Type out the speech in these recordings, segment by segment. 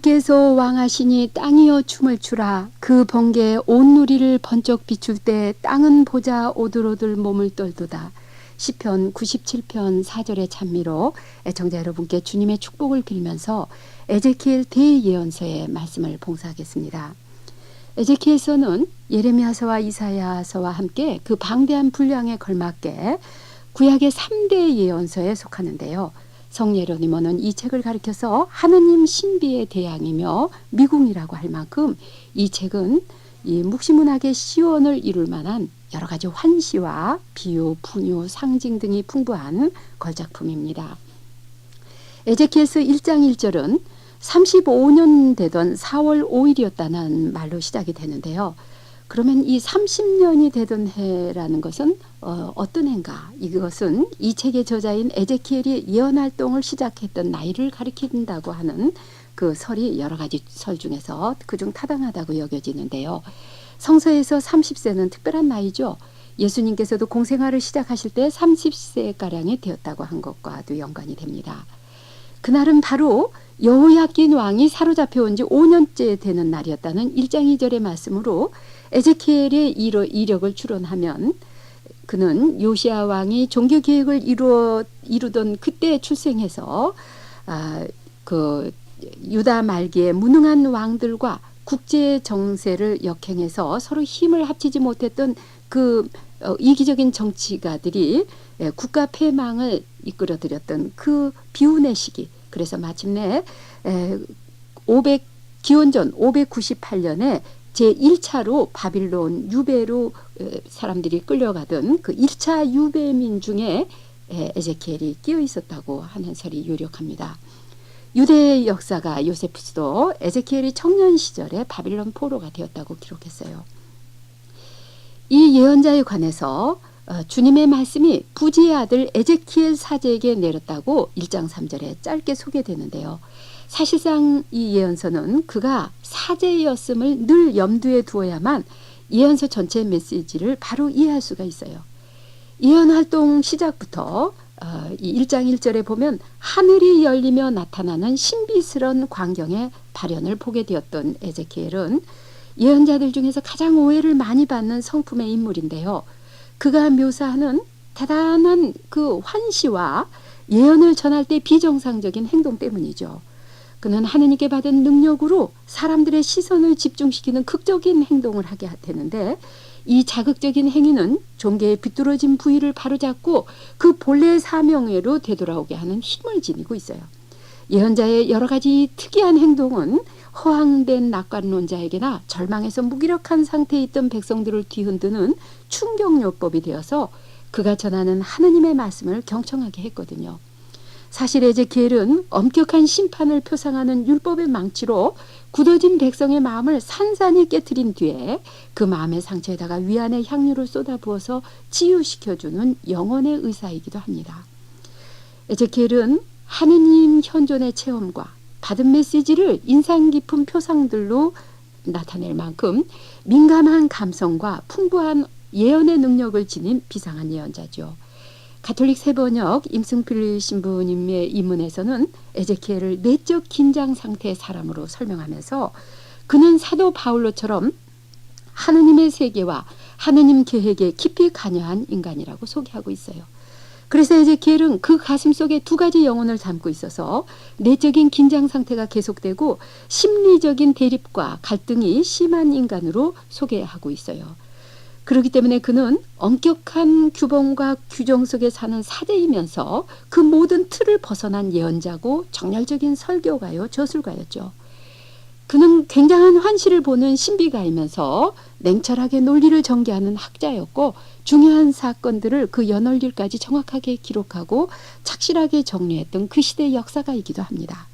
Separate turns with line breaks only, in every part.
주께서 왕하시니 땅이여 춤을 추라. 그 번개에 온 누리를 번쩍 비출 때 땅은 보자 오들오들 몸을 떨도다. 시편 97편 4절의 찬미로 애청자 여러분께 주님의 축복을 빌면서 에제키엘 대예언서의 말씀을 봉사하겠습니다. 에제키엘서는 예레미야서와 이사야서와 함께 그 방대한 분량에 걸맞게 구약의 3대 예언서에 속하는데요. 성예로니모는 이 책을 가리켜서 하느님 신비의 대양이며 미궁이라고 할 만큼 이 책은 이 묵시문학의 시원을 이룰 만한 여러 가지 환시와 비유, 분유, 상징 등이 풍부한 걸작품입니다. 에제키엘서 1장 1절은 35년 되던 4월 5일이었다는 말로 시작이 되는데요. 그러면 이 30년이 되던 해라는 것은 어떤 해인가? 이것은 이 책의 저자인 에제키엘이 예언 활동을 시작했던 나이를 가리킨다고 하는 그 설이 여러 가지 설 중에서 그중 타당하다고 여겨지는데요. 성서에서 30세는 특별한 나이죠. 예수님께서도 공생활을 시작하실 때 30세가량이 되었다고 한 것과도 연관이 됩니다. 그날은 바로 여호야긴 왕이 사로잡혀 온 지 5년째 되는 날이었다는 1장 2절의 말씀으로 에제키엘의 이력을 추론하면 그는 요시야 왕이 종교 계획을 이루던 그때 출생해서 그 유다 말기에 무능한 왕들과 국제 정세를 역행해서 서로 힘을 합치지 못했던 그 이기적인 정치가들이 국가 패망을 이끌어들였던 그 비운의 시기. 그래서 마침내 기원전 598년에 제1차로 바빌론 유배로 사람들이 끌려가던 그 1차 유배민 중에 에제키엘이 끼어 있었다고 하는 설이 유력합니다. 유대 역사가 요세푸스도 에제키엘이 청년 시절에 바빌론 포로가 되었다고 기록했어요. 이 예언자에 관해서 주님의 말씀이 부지의 아들 에제키엘 사제에게 내렸다고 1장 3절에 짧게 소개되는데요. 사실상 이 예언서는 그가 사제였음을 늘 염두에 두어야만 예언서 전체 메시지를 바로 이해할 수가 있어요. 예언 활동 시작부터 이 1장 1절에 보면 하늘이 열리며 나타나는 신비스러운 광경의 발현을 보게 되었던 에제키엘은 예언자들 중에서 가장 오해를 많이 받는 성품의 인물인데요. 그가 묘사하는 대단한 그 환시와 예언을 전할 때 비정상적인 행동 때문이죠. 그는 하느님께 받은 능력으로 사람들의 시선을 집중시키는 극적인 행동을 하게 되는데 이 자극적인 행위는 종교의 비뚤어진 부위를 바로잡고 그 본래의 사명으로 되돌아오게 하는 힘을 지니고 있어요. 예언자의 여러 가지 특이한 행동은 허황된 낙관론자에게나 절망에서 무기력한 상태에 있던 백성들을 뒤흔드는 충격요법이 되어서 그가 전하는 하느님의 말씀을 경청하게 했거든요. 사실 에제키엘은 엄격한 심판을 표상하는 율법의 망치로 굳어진 백성의 마음을 산산히 깨트린 뒤에 그 마음의 상처에다가 위안의 향유를 쏟아부어서 치유시켜주는 영혼의 의사이기도 합니다. 에제키엘은 하느님 현존의 체험과 받은 메시지를 인상 깊은 표상들로 나타낼 만큼 민감한 감성과 풍부한 예언의 능력을 지닌 비상한 예언자죠. 가톨릭 세번역 임승필 신부님의 입문에서는 에제키엘을 내적 긴장 상태의 사람으로 설명하면서 그는 사도 바울로처럼 하느님의 세계와 하느님 계획에 깊이 관여한 인간이라고 소개하고 있어요. 그래서 에제키엘은 그 가슴 속에 두 가지 영혼을 담고 있어서 내적인 긴장 상태가 계속되고 심리적인 대립과 갈등이 심한 인간으로 소개하고 있어요. 그렇기 때문에 그는 엄격한 규범과 규정 속에 사는 사제이면서 그 모든 틀을 벗어난 예언자고 정열적인 설교가요, 저술가였죠. 그는 굉장한 환시를 보는 신비가이면서 냉철하게 논리를 전개하는 학자였고 중요한 사건들을 그 연월일까지 정확하게 기록하고 착실하게 정리했던 그 시대의 역사가이기도 합니다.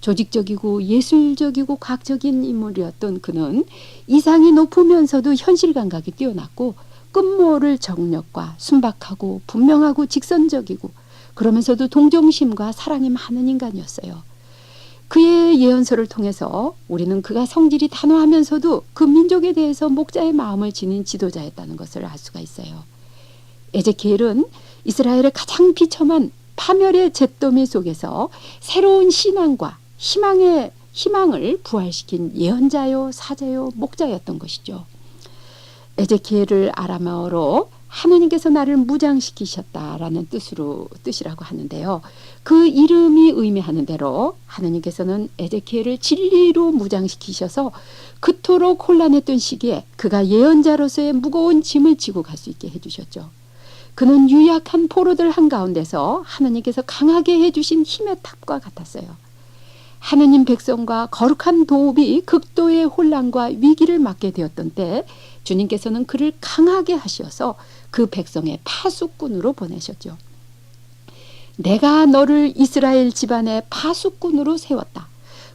조직적이고 예술적이고 과학적인 인물이었던 그는 이상이 높으면서도 현실 감각이 뛰어났고 끝모를 정력과 순박하고 분명하고 직선적이고 그러면서도 동정심과 사랑이 많은 인간이었어요. 그의 예언서를 통해서 우리는 그가 성질이 단호하면서도 그 민족에 대해서 목자의 마음을 지닌 지도자였다는 것을 알 수가 있어요. 에제키엘은 이스라엘의 가장 비참한 파멸의 잿더미 속에서 새로운 신앙과 희망을 부활시킨 예언자요, 사자요, 목자였던 것이죠. 에제키엘을 아람어로 하느님께서 나를 무장시키셨다라는 뜻이라고 하는데요. 그 이름이 의미하는 대로 하느님께서는 에제키엘을 진리로 무장시키셔서 그토록 혼란했던 시기에 그가 예언자로서의 무거운 짐을 지고 갈 수 있게 해주셨죠. 그는 유약한 포로들 한가운데서 하느님께서 강하게 해주신 힘의 탑과 같았어요. 하느님 백성과 거룩한 도읍이 극도의 혼란과 위기를 맞게 되었던 때 주님께서는 그를 강하게 하셔서 그 백성의 파수꾼으로 보내셨죠. 내가 너를 이스라엘 집안의 파수꾼으로 세웠다.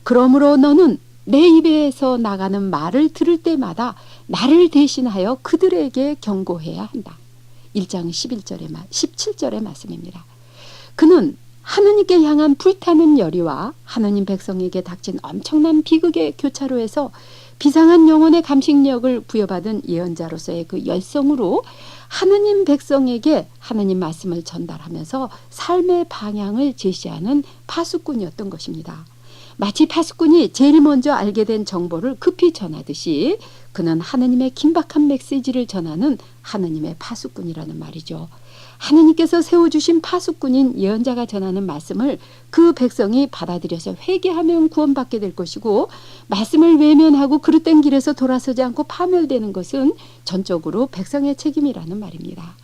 그러므로 너는 내 입에서 나가는 말을 들을 때마다 나를 대신하여 그들에게 경고해야 한다. 1장 17절의 말씀입니다. 그는 하느님께 향한 불타는 열의와 하느님 백성에게 닥친 엄청난 비극의 교차로에서 비상한 영혼의 감식력을 부여받은 예언자로서의 그 열성으로 하느님 백성에게 하느님 말씀을 전달하면서 삶의 방향을 제시하는 파수꾼이었던 것입니다. 마치 파수꾼이 제일 먼저 알게 된 정보를 급히 전하듯이 그는 하느님의 긴박한 메시지를 전하는 하느님의 파수꾼이라는 말이죠. 하느님께서 세워주신 파수꾼인 예언자가 전하는 말씀을 그 백성이 받아들여서 회개하면 구원받게 될 것이고, 말씀을 외면하고 그릇된 길에서 돌아서지 않고 파멸되는 것은 전적으로 백성의 책임이라는 말입니다.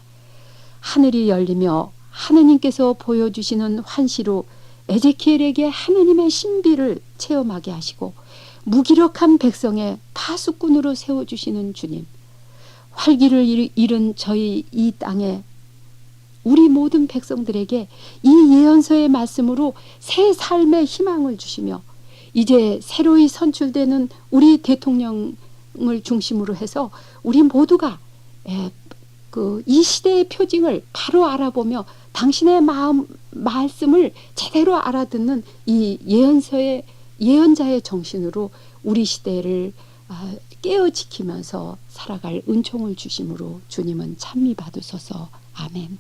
하늘이 열리며 하느님께서 보여주시는 환시로 에제키엘에게 하느님의 신비를 체험하게 하시고 무기력한 백성의 파수꾼으로 세워주시는 주님, 활기를 잃은 저희 이 땅에 우리 모든 백성들에게 이 예언서의 말씀으로 새 삶의 희망을 주시며 이제 새로이 선출되는 우리 대통령을 중심으로 해서 우리 모두가 이 시대의 표징을 바로 알아보며 당신의 말씀을 제대로 알아듣는 이 예언자의 정신으로 우리 시대를 깨어 지키면서 살아갈 은총을 주심으로 주님은 찬미 받으소서. 아멘.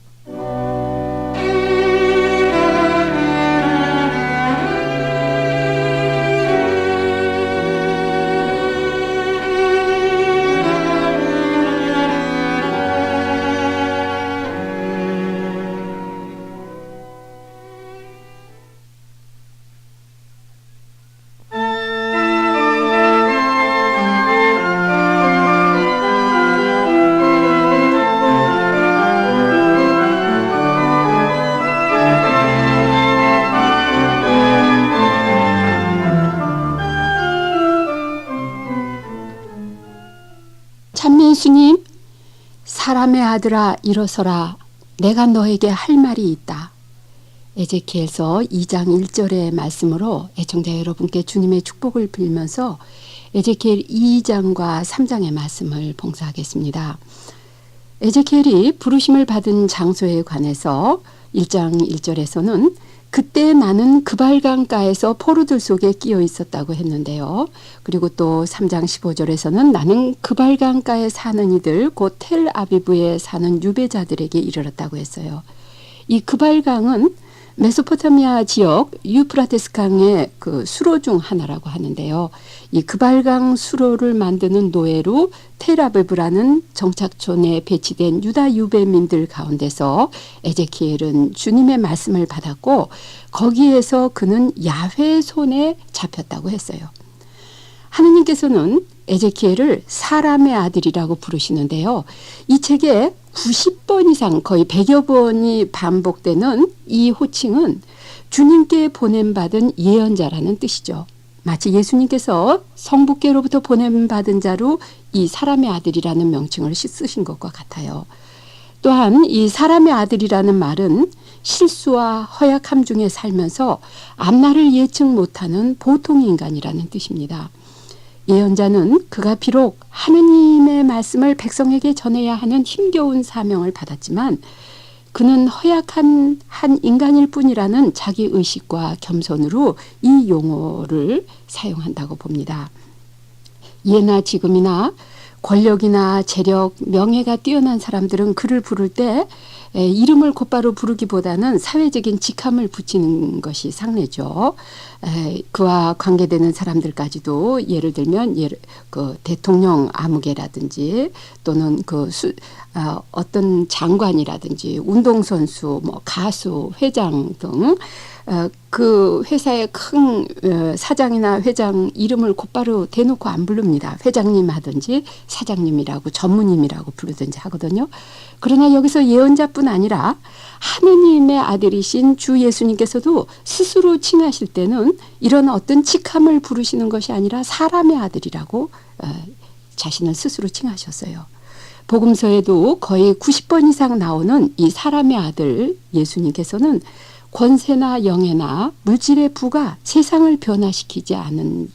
예수님, 사람의 아들아 일어서라. 내가 너에게 할 말이 있다. 에제키엘서 2장 1절의 말씀으로 애청자 여러분께 주님의 축복을 빌면서 에제키엘 2장과 3장의 말씀을 봉사하겠습니다. 에제키엘이 부르심을 받은 장소에 관해서 1장 1절에서는 그때 나는 그발강가에서 포로들 속에 끼어 있었다고 했는데요. 그리고 또 3장 15절에서는 나는 그발강가에 사는 이들 곧 텔아비브에 사는 유배자들에게 이르렀다고 했어요. 이 그발강은 메소포타미아 지역 유프라테스 강의 그 수로 중 하나라고 하는데요. 이 그발강 수로를 만드는 노예로 텔아비브라는 정착촌에 배치된 유다 유배민들 가운데서 에제키엘은 주님의 말씀을 받았고 거기에서 그는 야훼 손에 잡혔다고 했어요. 하느님께서는 에제키엘을 사람의 아들이라고 부르시는데요. 이 책에 90번 이상 거의 100여 번이 반복되는 이 호칭은 주님께 보냄받은 예언자라는 뜻이죠. 마치 예수님께서 성부께로부터 보냄받은 자로 이 사람의 아들이라는 명칭을 쓰신 것과 같아요. 또한 이 사람의 아들이라는 말은 실수와 허약함 중에 살면서 앞날을 예측 못하는 보통 인간이라는 뜻입니다. 예언자는 그가 비록 하느님의 말씀을 백성에게 전해야 하는 힘겨운 사명을 받았지만 그는 허약한 한 인간일 뿐이라는 자기 의식과 겸손으로 이 용어를 사용한다고 봅니다. 예나 지금이나 권력이나 재력, 명예가 뛰어난 사람들은 그를 부를 때 이름을 곧바로 부르기보다는 사회적인 직함을 붙이는 것이 상례죠. 그와 관계되는 사람들까지도 예를 들면 그 대통령 아무개라든지 또는 어떤 장관이라든지 운동선수, 뭐 가수, 회장 등 그 회사의 큰 사장이나 회장 이름을 곧바로 대놓고 안 부릅니다. 회장님 하든지 사장님이라고 전무님이라고 부르든지 하거든요. 그러나 여기서 예언자뿐 아니라 하느님의 아들이신 주 예수님께서도 스스로 칭하실 때는 이런 어떤 직함을 부르시는 것이 아니라 사람의 아들이라고 자신을 스스로 칭하셨어요. 복음서에도 거의 90번 이상 나오는 이 사람의 아들 예수님께서는 권세나 영예나 물질의 부가 세상을 변화시키지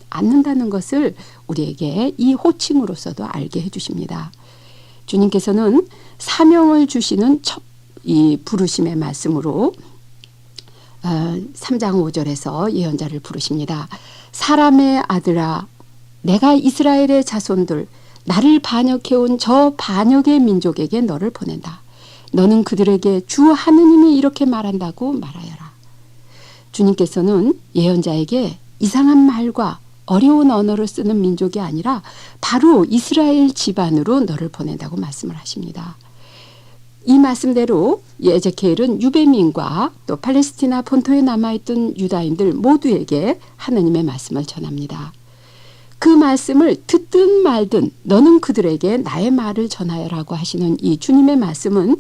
않는다는 것을 우리에게 이 호칭으로서도 알게 해주십니다. 주님께서는 사명을 주시는 이 부르심의 말씀으로 3장 5절에서 예언자를 부르십니다. 사람의 아들아, 내가 이스라엘의 자손들 나를 반역해온 저 반역의 민족에게 너를 보낸다. 너는 그들에게 주 하느님이 이렇게 말한다고 말하여라. 주님께서는 예언자에게 이상한 말과 어려운 언어를 쓰는 민족이 아니라 바로 이스라엘 집안으로 너를 보낸다고 말씀을 하십니다. 이 말씀대로 에제키엘은 유대민과 또 팔레스티나 본토에 남아있던 유다인들 모두에게 하느님의 말씀을 전합니다. 그 말씀을 듣든 말든 너는 그들에게 나의 말을 전하여라고 하시는 이 주님의 말씀은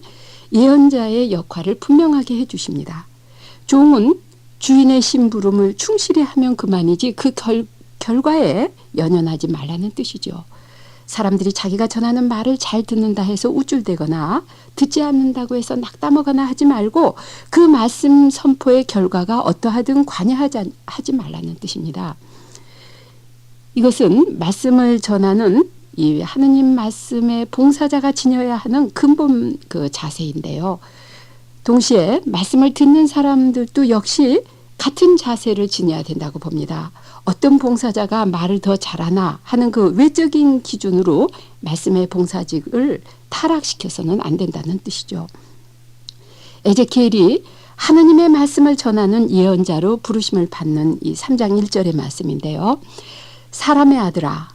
예언자의 역할을 분명하게 해주십니다. 종은 주인의 심부름을 충실히 하면 그만이지 그 결과에 연연하지 말라는 뜻이죠. 사람들이 자기가 전하는 말을 잘 듣는다 해서 우쭐대거나 듣지 않는다고 해서 낙담하거나 하지 말고 그 말씀 선포의 결과가 어떠하든 관여하지 말라는 뜻입니다. 이것은 말씀을 전하는 이 하느님 말씀의 봉사자가 지녀야 하는 근본 그 자세인데요. 동시에 말씀을 듣는 사람들도 역시 같은 자세를 지녀야 된다고 봅니다. 어떤 봉사자가 말을 더 잘하나 하는 그 외적인 기준으로 말씀의 봉사직을 타락시켜서는 안 된다는 뜻이죠. 에제키엘이 하느님의 말씀을 전하는 예언자로 부르심을 받는 이 3장 1절의 말씀인데요. 사람의 아들아,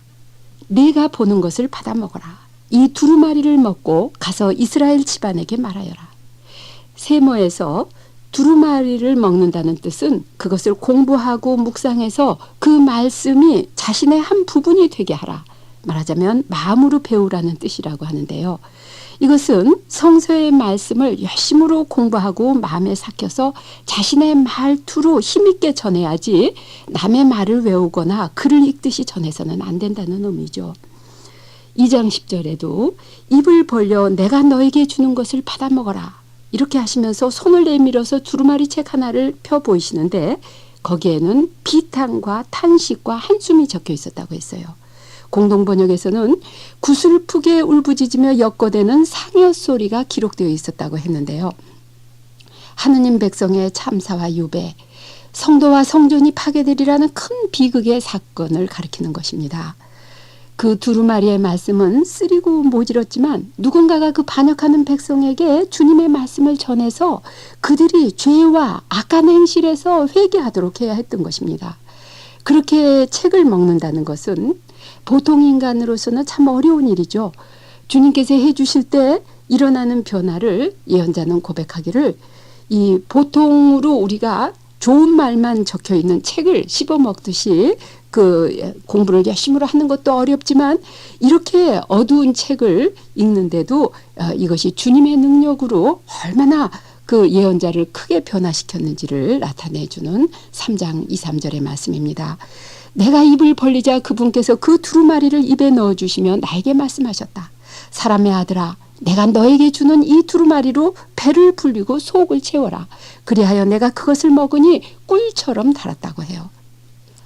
네가 보는 것을 받아 먹어라. 이 두루마리를 먹고 가서 이스라엘 집안에게 말하여라. 세모에서 두루마리를 먹는다는 뜻은 그것을 공부하고 묵상해서 그 말씀이 자신의 한 부분이 되게 하라. 말하자면 마음으로 배우라는 뜻이라고 하는데요. 이것은 성서의 말씀을 열심으로 공부하고 마음에 삭혀서 자신의 말투로 힘있게 전해야지 남의 말을 외우거나 글을 읽듯이 전해서는 안 된다는 의미죠. 2장 10절에도 입을 벌려 내가 너에게 주는 것을 받아 먹어라. 이렇게 하시면서 손을 내밀어서 두루마리 책 하나를 펴 보이시는데 거기에는 비탄과 탄식과 한숨이 적혀 있었다고 했어요. 공동번역에서는 구슬프게 울부짖으며 엮어대는 상여 소리가 기록되어 있었다고 했는데요. 하느님 백성의 참사와 유배, 성도와 성전이 파괴되리라는 큰 비극의 사건을 가리키는 것입니다. 그 두루마리의 말씀은 쓰리고 모질었지만 누군가가 그 반역하는 백성에게 주님의 말씀을 전해서 그들이 죄와 악한 행실에서 회개하도록 해야 했던 것입니다. 그렇게 책을 먹는다는 것은 보통 인간으로서는 참 어려운 일이죠. 주님께서 해주실 때 일어나는 변화를 예언자는 고백하기를 이 보통으로 우리가 좋은 말만 적혀 있는 책을 씹어 먹듯이 그 공부를 열심히 하는 것도 어렵지만 이렇게 어두운 책을 읽는데도 이것이 주님의 능력으로 얼마나 그 예언자를 크게 변화시켰는지를 나타내주는 3장 2, 3절의 말씀입니다. 내가 입을 벌리자 그분께서 그 두루마리를 입에 넣어주시며 나에게 말씀하셨다. 사람의 아들아, 내가 너에게 주는 이 두루마리로 배를 불리고 속을 채워라. 그리하여 내가 그것을 먹으니 꿀처럼 달았다고 해요.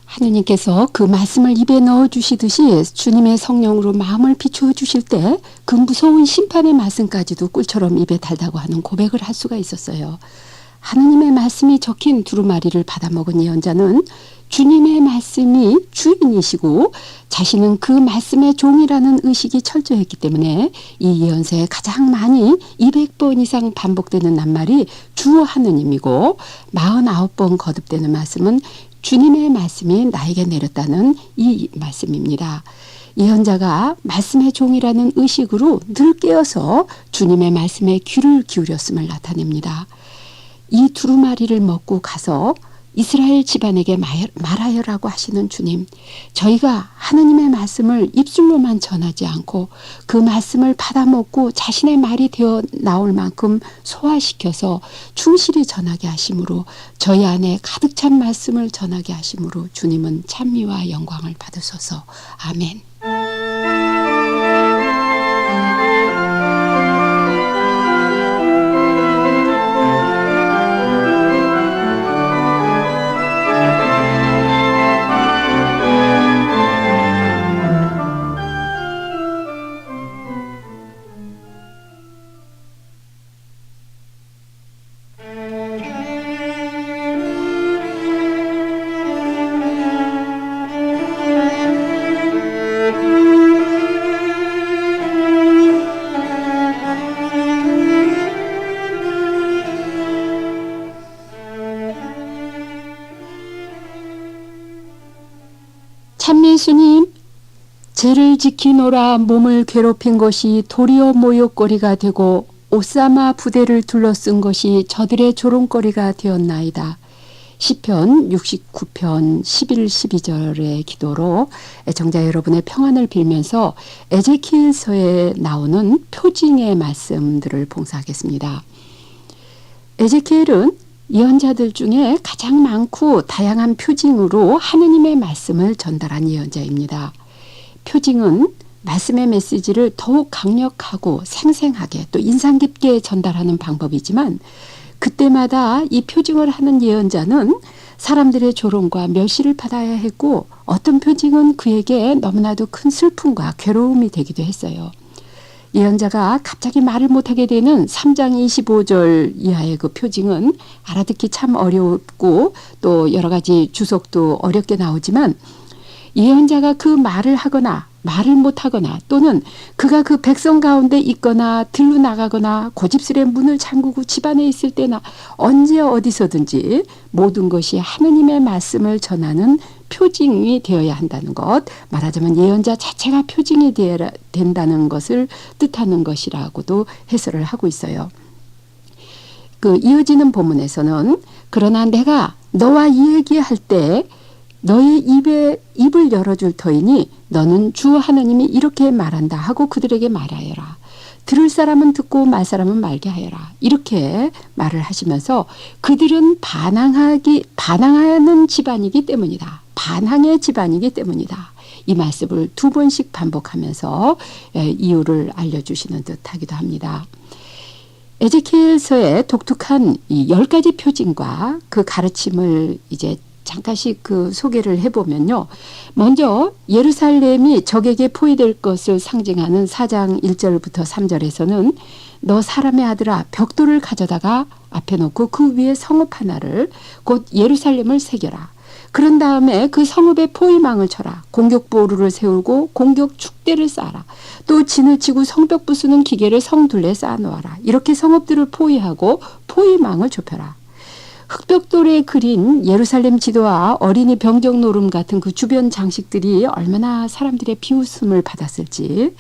하느님께서 그 말씀을 입에 넣어주시듯이 주님의 성령으로 마음을 비추어 주실 때 그 무서운 심판의 말씀까지도 꿀처럼 입에 달다고 하는 고백을 할 수가 있었어요. 하느님의 말씀이 적힌 두루마리를 받아먹은 예언자는 주님의 말씀이 주인이시고 자신은 그 말씀의 종이라는 의식이 철저했기 때문에 이 예언서에 가장 많이 200번 이상 반복되는 낱말이 주 하느님이고 49번 거듭되는 말씀은 주님의 말씀이 나에게 내렸다는 이 말씀입니다. 예언자가 말씀의 종이라는 의식으로 늘 깨어서 주님의 말씀에 귀를 기울였음을 나타냅니다. 이 두루마리를 먹고 가서 이스라엘 집안에게 말하여라고 하시는 주님, 저희가 하느님의 말씀을 입술로만 전하지 않고 그 말씀을 받아먹고 자신의 말이 되어 나올 만큼 소화시켜서 충실히 전하게 하심으로 저희 안에 가득 찬 말씀을 전하게 하심으로 주님은 찬미와 영광을 받으소서. 아멘. 참미 예수님, 죄를 지키노라 몸을 괴롭힌 것이 도리어 모욕거리가 되고 옷삼아 부대를 둘러쓴 것이 저들의 조롱거리가 되었나이다. 시편 69편 11, 12절의 기도로 애청자 여러분의 평안을 빌면서 에제키엘서에 나오는 표징의 말씀들을 봉사하겠습니다. 에제키엘은 예언자들 중에 가장 많고 다양한 표징으로 하느님의 말씀을 전달한 예언자입니다. 표징은 말씀의 메시지를 더욱 강력하고 생생하게 또 인상 깊게 전달하는 방법이지만 그때마다 이 표징을 하는 예언자는 사람들의 조롱과 멸시를 받아야 했고 어떤 표징은 그에게 너무나도 큰 슬픔과 괴로움이 되기도 했어요. 예언자가 갑자기 말을 못하게 되는 3장 25절 이하의 그 표징은 알아듣기 참 어렵고 또 여러 가지 주석도 어렵게 나오지만 예언자가 그 말을 하거나 말을 못하거나 또는 그가 그 백성 가운데 있거나 들로 나가거나 고집스레 문을 잠그고 집안에 있을 때나 언제 어디서든지 모든 것이 하느님의 말씀을 전하는 표징이 되어야 한다는 것, 말하자면 예언자 자체가 표징이 된다는 것을 뜻하는 것이라고도 해설을 하고 있어요. 그 이어지는 본문에서는 그러나 내가 너와 이야기할 때 너의 입을 열어줄 터이니 너는 주 하느님이 이렇게 말한다 하고 그들에게 말하여라. 들을 사람은 듣고 말 사람은 말게 하여라. 이렇게 말을 하시면서 그들은 반항하는 집안이기 때문이다. 반항의 집안이기 때문이다. 이 말씀을 2번씩 반복하면서 이유를 알려주시는 듯 하기도 합니다. 에제키엘서의 독특한 이 10가지 표징과 그 가르침을 이제 잠깐씩 그 소개를 해보면요. 먼저 예루살렘이 적에게 포위될 것을 상징하는 4장 1절부터 3절에서는 너 사람의 아들아 벽돌을 가져다가 앞에 놓고 그 위에 성읍 하나를 곧 예루살렘을 새겨라. 그런 다음에 그 성읍에 포위망을 쳐라. 공격보루를 세우고 공격 축대를 쌓아라. 또 진을 치고 성벽 부수는 기계를 성둘레에 쌓아놓아라. 이렇게 성읍들을 포위하고 포위망을 좁혀라. 흑벽돌에 그린 예루살렘 지도와 어린이 병정 노름 같은 그 주변 장식들이 얼마나 사람들의 비웃음을 받았을지.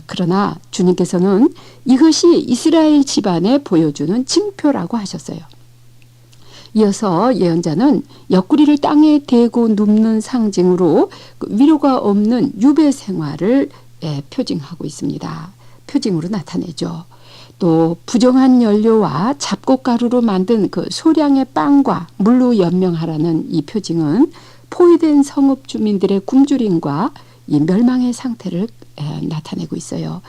그러나 주님께서는 이것이 이스라엘 집안에 보여주는 징표라고 하셨어요. 이어서 예언자는 옆구리를 땅에 대고 눕는 상징으로 위로가 없는 유배 생활을 표징하고 있습니다. 표징으로 나타내죠. 또 부정한 연료와 잡곡가루로 만든 그 소량의 빵과 물로 연명하라는 이 표징은 포위된 성읍 주민들의 굶주림과 이 멸망의 상태를 나타내고 있어요.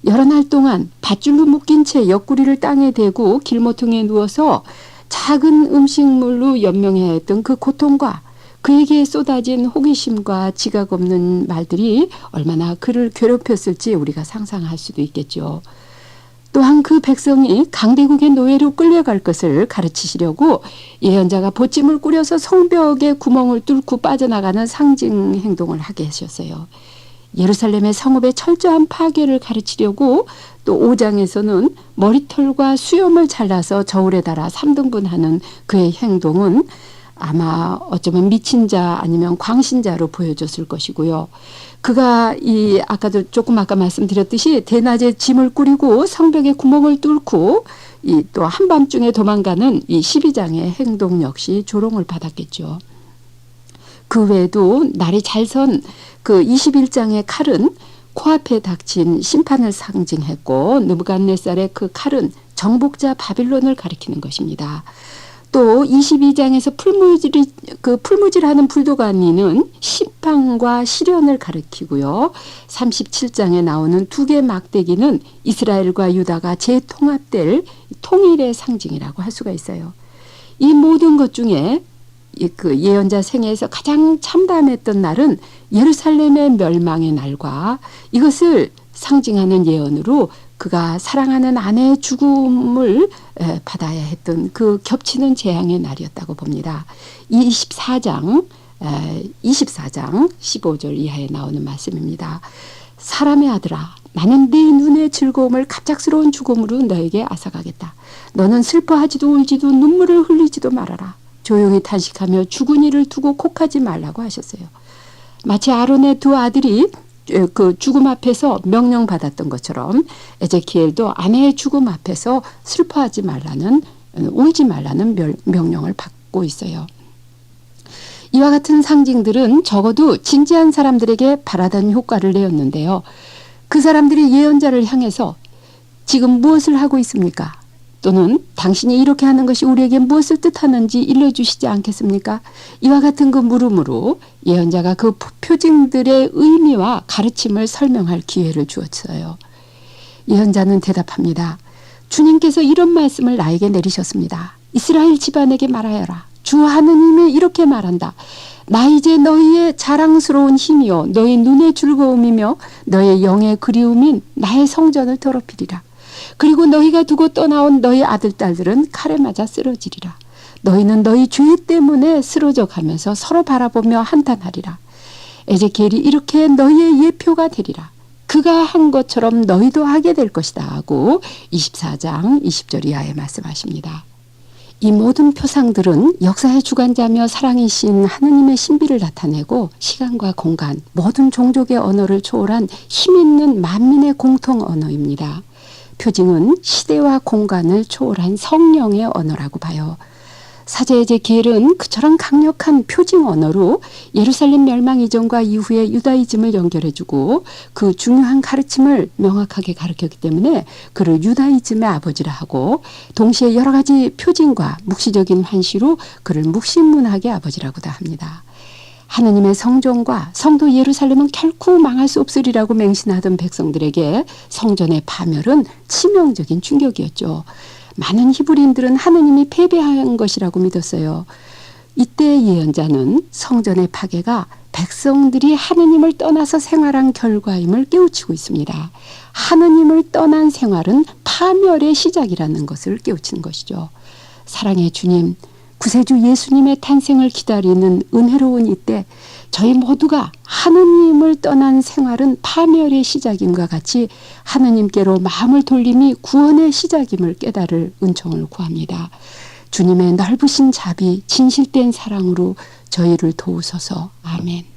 여러 날 동안 밧줄로 묶인 채 옆구리를 땅에 대고 길모퉁이에 누워서 작은 음식물로 연명해야 했던 그 고통과 그에게 쏟아진 호기심과 지각 없는 말들이 얼마나 그를 괴롭혔을지 우리가 상상할 수도 있겠죠. 또한 그 백성이 강대국의 노예로 끌려갈 것을 가르치시려고 예언자가 보찜을 꾸려서 성벽에 구멍을 뚫고 빠져나가는 상징 행동을 하게 하셨어요. 예루살렘의 성읍의 철저한 파괴를 가르치려고 또 5장에서는 머리털과 수염을 잘라서 저울에 달아 3등분하는 그의 행동은 아마 어쩌면 미친 자 아니면 광신자로 보여줬을 것이고요. 그가 아까도 조금 아까 말씀드렸듯이 대낮에 짐을 꾸리고 성벽에 구멍을 뚫고 또 한밤중에 도망가는 이 12장의 행동 역시 조롱을 받았겠죠. 그 외에도 날이 잘 선 그 21장의 칼은 코앞에 닥친 심판을 상징했고 느부갓네살의 그 칼은 정복자 바빌론을 가리키는 것입니다. 또 22장에서 풀무질하는 불도가니는 심판과 시련을 가리키고요. 37장에 나오는 두 개의 막대기는 이스라엘과 유다가 재통합될 통일의 상징이라고 할 수가 있어요. 이 모든 것 중에 그 예언자 생애에서 가장 참담했던 날은 예루살렘의 멸망의 날과 이것을 상징하는 예언으로 그가 사랑하는 아내의 죽음을 받아야 했던 그 겹치는 재앙의 날이었다고 봅니다. 24장 15절 이하에 나오는 말씀입니다. 사람의 아들아, 나는 네 눈의 즐거움을 갑작스러운 죽음으로 너에게 앗아가겠다. 너는 슬퍼하지도 울지도 눈물을 흘리지도 말아라. 조용히 탄식하며 죽은 이를 두고 곡하지 말라고 하셨어요. 마치 아론의 두 아들이 그 죽음 앞에서 명령받았던 것처럼 에제키엘도 아내의 죽음 앞에서 슬퍼하지 말라는, 울지 말라는 명령을 받고 있어요. 이와 같은 상징들은 적어도 진지한 사람들에게 바라던 효과를 내었는데요. 그 사람들이 예언자를 향해서 지금 무엇을 하고 있습니까? 또는 당신이 이렇게 하는 것이 우리에게 무엇을 뜻하는지 일러주시지 않겠습니까? 이와 같은 그 물음으로 예언자가 그 표징들의 의미와 가르침을 설명할 기회를 주었어요. 예언자는 대답합니다. 주님께서 이런 말씀을 나에게 내리셨습니다. 이스라엘 집안에게 말하여라. 주 하느님이 이렇게 말한다. 나 이제 너희의 자랑스러운 힘이요 너희 눈의 즐거움이며 너희 영의 그리움인 나의 성전을 더럽히리라. 그리고 너희가 두고 떠나온 너희 아들 딸들은 칼에 맞아 쓰러지리라. 너희는 너희 죄 때문에 쓰러져 가면서 서로 바라보며 한탄하리라. 에제키엘이 이렇게 너희의 예표가 되리라. 그가 한 것처럼 너희도 하게 될 것이다 하고 24장 20절 이하에 말씀하십니다. 이 모든 표상들은 역사의 주관자며 사랑이신 하느님의 신비를 나타내고 시간과 공간, 모든 종족의 언어를 초월한 힘있는 만민의 공통 언어입니다. 표징은 시대와 공간을 초월한 성령의 언어라고 봐요. 사제 에제키엘은 그처럼 강력한 표징 언어로 예루살렘 멸망 이전과 이후의 유다이즘을 연결해주고 그 중요한 가르침을 명확하게 가르쳤기 때문에 그를 유다이즘의 아버지라 하고 동시에 여러 가지 표징과 묵시적인 환시로 그를 묵신문학의 아버지라고도 합니다. 하느님의 성전과 성도 예루살렘은 결코 망할 수 없으리라고 맹신하던 백성들에게 성전의 파멸은 치명적인 충격이었죠. 많은 히브리인들은 하느님이 패배한 것이라고 믿었어요. 이때 예언자는 성전의 파괴가 백성들이 하느님을 떠나서 생활한 결과임을 깨우치고 있습니다. 하느님을 떠난 생활은 파멸의 시작이라는 것을 깨우치는 것이죠. 사랑의 주님, 구세주 예수님의 탄생을 기다리는 은혜로운 이때 저희 모두가 하느님을 떠난 생활은 파멸의 시작임과 같이 하느님께로 마음을 돌림이 구원의 시작임을 깨달을 은총을 구합니다. 주님의 넓으신 자비, 진실된 사랑으로 저희를 도우소서. 아멘.